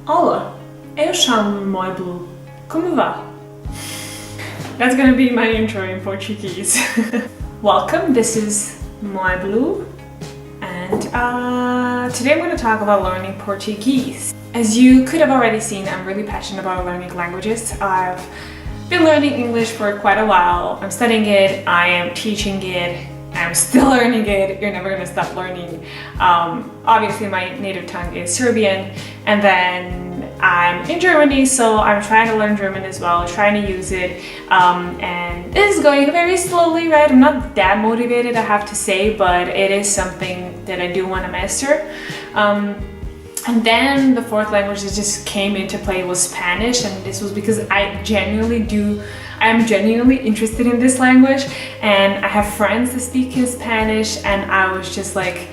Olá, eu chamo-me Blue. Como va? That's gonna be my intro in Portuguese. Welcome, this is my Blue, and today I'm going to talk about learning Portuguese. As you could have already seen, I'm really passionate about learning languages. I've been learning English for quite a while. I'm studying it, I am teaching it, I'm still learning it. You're never going to stop learning. Obviously my native tongue is Serbian, and then I'm in Germany, so I'm trying to learn German as well, trying to use it, and it is going very slowly, right? I'm not that motivated, I have to say, but it is something that I do want to master. And then the fourth language that just came into play was Spanish, and this was because I am genuinely interested in this language, and I have friends that speak in Spanish, and I was just like,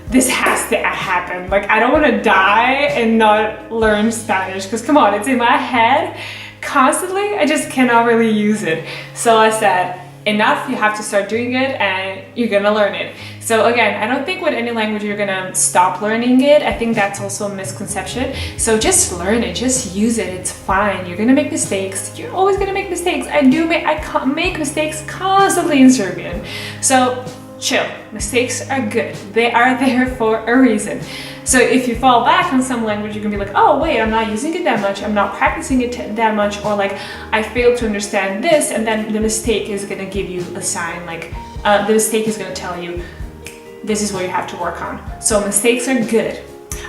this has to happen. Like, I don't want to die and not learn Spanish, because come on, it's in my head constantly. I just cannot really use it. So I said, enough, you have to start doing it and you're gonna learn it. So again, I don't think with any language you're gonna stop learning it. I think that's also a misconception. So just learn it, just use it, it's fine. You're gonna make mistakes. You're always gonna make mistakes. I make mistakes constantly in Serbian. So chill, mistakes are good. They are there for a reason. So if you fall back on some language, you can be like, oh wait, I'm not using it that much, I'm not practicing it that much, or like, I failed to understand this, and then the mistake is gonna give you a sign, like, the mistake is gonna tell you, this is what you have to work on. So mistakes are good.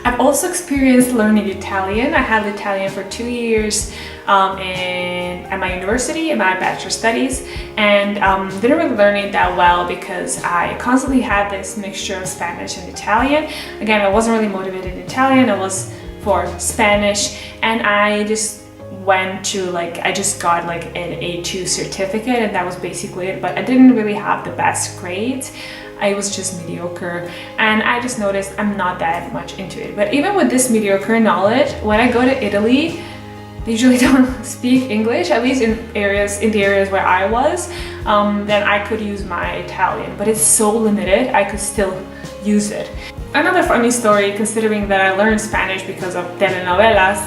I've also experienced learning Italian. I had Italian for 2 years at my university, in my bachelor studies, and didn't really learn it that well because I constantly had this mixture of Spanish and Italian. Again, I wasn't really motivated in Italian, I was for Spanish, and I just went to I just got like an A2 certificate, and that was basically it, but I didn't really have the best grades. I was just mediocre, and I just noticed I'm not that much into it. But even with this mediocre knowledge, when I go to Italy, they usually don't speak English, at least in the areas where I was, then I could use my Italian, but it's so limited, I could still use it. Another funny story, considering that I learned Spanish because of telenovelas,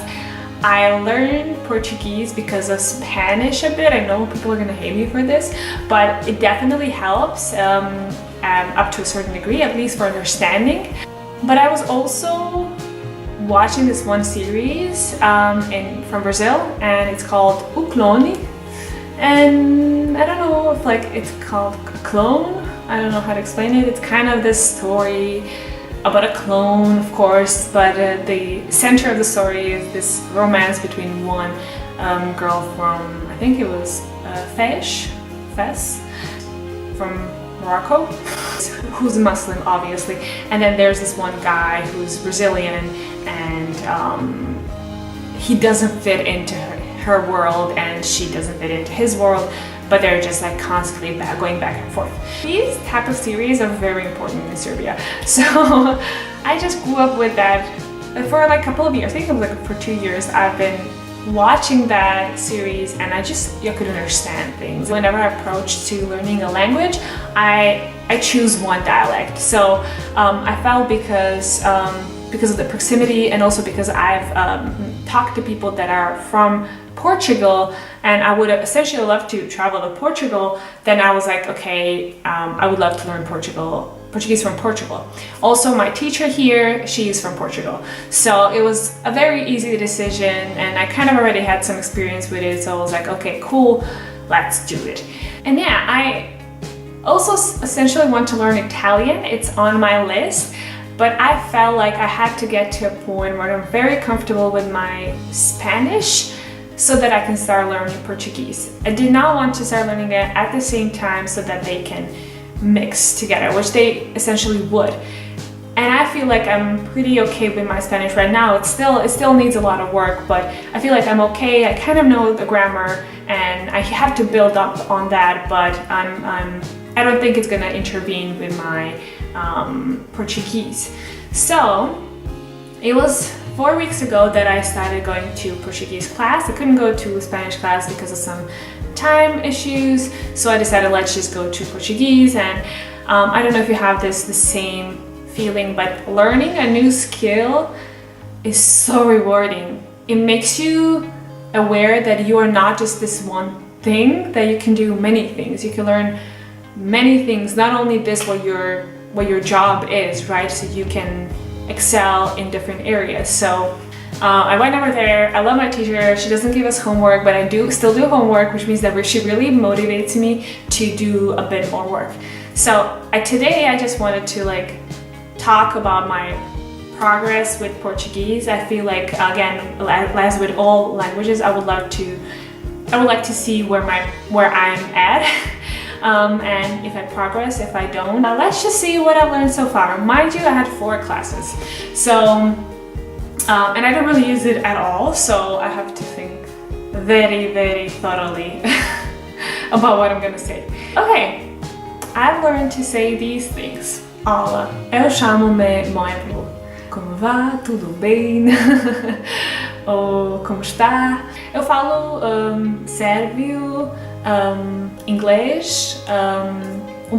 I learned Portuguese because of Spanish a bit. I know people are gonna hate me for this, but it definitely helps up to a certain degree, at least for understanding. But I was also watching this one series from Brazil, and it's called O Clone, and I don't know if it's called clone, I don't know how to explain it. It's kind of this story about a clone, of course, but the center of the story is this romance between one girl from, I think it was Fez from Morocco, who's Muslim, obviously, and then there's this one guy who's Brazilian, and he doesn't fit into her world, and she doesn't fit into his world, but they're just constantly going back and forth. These type of series are very important in Serbia, so I just grew up with that for a couple of years. I think it was for 2 years I've been watching that series, and I could understand things. Whenever I approach to learning a language, I choose one dialect. So I felt because of the proximity, and also because I've talked to people that are from Portugal, and I would essentially love to travel to Portugal, then I was like, okay, I would love to learn Portuguese from Portugal. Also, my teacher here, she is from Portugal. So it was a very easy decision, and I kind of already had some experience with it, so I was like, okay, cool, let's do it. And yeah, I also essentially want to learn Italian. It's on my list, but I felt like I had to get to a point where I'm very comfortable with my Spanish so that I can start learning Portuguese. I did not want to start learning it at the same time so that they can mix together, which they essentially would. And I feel like I'm pretty okay with my Spanish right now. It still needs a lot of work, but I feel like I'm okay. I kind of know the grammar, and I have to build up on that, but I don't think it's gonna intervene with my Portuguese. So it was 4 weeks ago that I started going to Portuguese class. I couldn't go to Spanish class because of some time issues, so I decided let's just go to Portuguese. And I don't know if you have the same feeling, but learning a new skill is so rewarding. It makes you aware that you are not just this one thing, that you can do many things. You can learn many things, not only this what your job is, right? So you can excel in different areas. So I went over there. I love my teacher. She doesn't give us homework, but I still do homework, which means that she really motivates me to do a bit more work. So today I just wanted to like talk about my progress with Portuguese. I feel like, again, as with all languages, I would like to see where I'm at. And if I progress, if I don't. Let's just see what I've learned so far. Mind you, I had 4 classes. So, and I don't really use it at all, so I have to think very, very thoroughly about what I'm gonna say. Okay, I've learned to say these things. Olá, eu chamo-me Moebo. Como va? Tudo bem? Ou como está? Eu falo sérvio, inglês,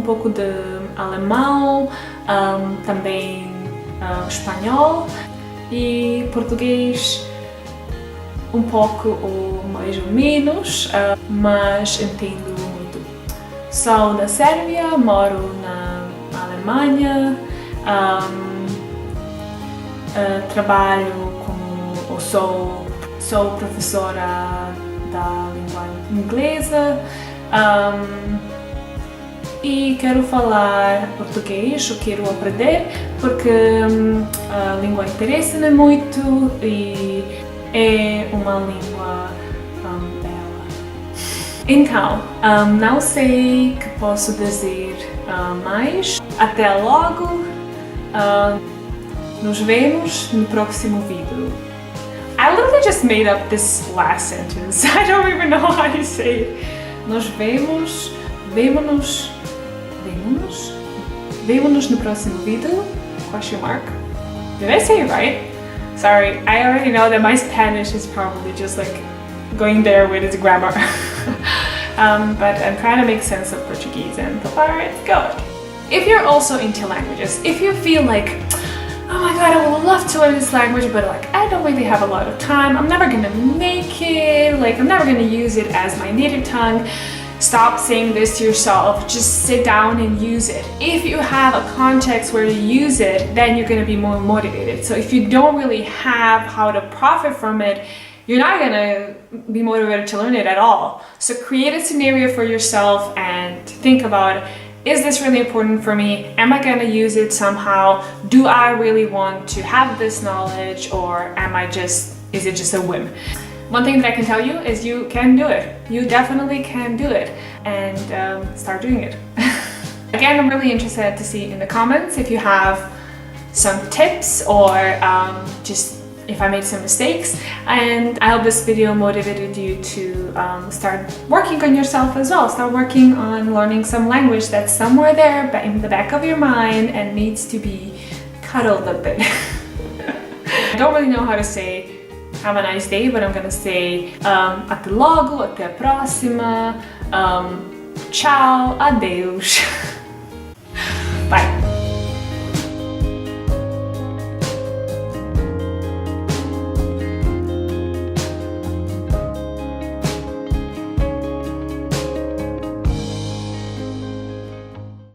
pouco de alemão, também espanhol e português, pouco ou mais ou menos, mas entendo muito. Sou da Sérvia, moro na Alemanha, trabalho como sou professora da língua inglesa e quero falar português, eu quero aprender porque a língua interessa-me muito e é uma língua bela. Então, não sei que posso dizer mais. Até logo. Nos vemos no próximo vídeo. I literally just made up this last sentence. I don't even know how to say it. Nos vemos no próximo vídeo? Question mark. Did I say it right? Sorry, I already know that my Spanish is probably just like going there with its grammar. But I'm trying to make sense of Portuguese and so far it's good. If you're also into languages, if you feel like, oh my god, I would love to learn this language, but like I don't really have a lot of time, I'm never gonna make it, like I'm never gonna use it as my native tongue, stop saying this to yourself, just sit down and use it. If you have a context where you use it, then you're gonna be more motivated. So if you don't really have how to profit from it, you're not gonna be motivated to learn it at all. So create a scenario for yourself and think about, is this really important for me? Am I gonna use it somehow? Do I really want to have this knowledge, or is it just a whim? One thing that I can tell you is you can do it. You definitely can do it, and start doing it. Again, I'm really interested to see in the comments if you have some tips or just if I made some mistakes, and I hope this video motivated you to start working on yourself as well. Start working on learning some language that's somewhere there in the back of your mind and needs to be cuddled a bit. I don't really know how to say have a nice day, but I'm gonna say até logo, até a próxima, tchau, adeus.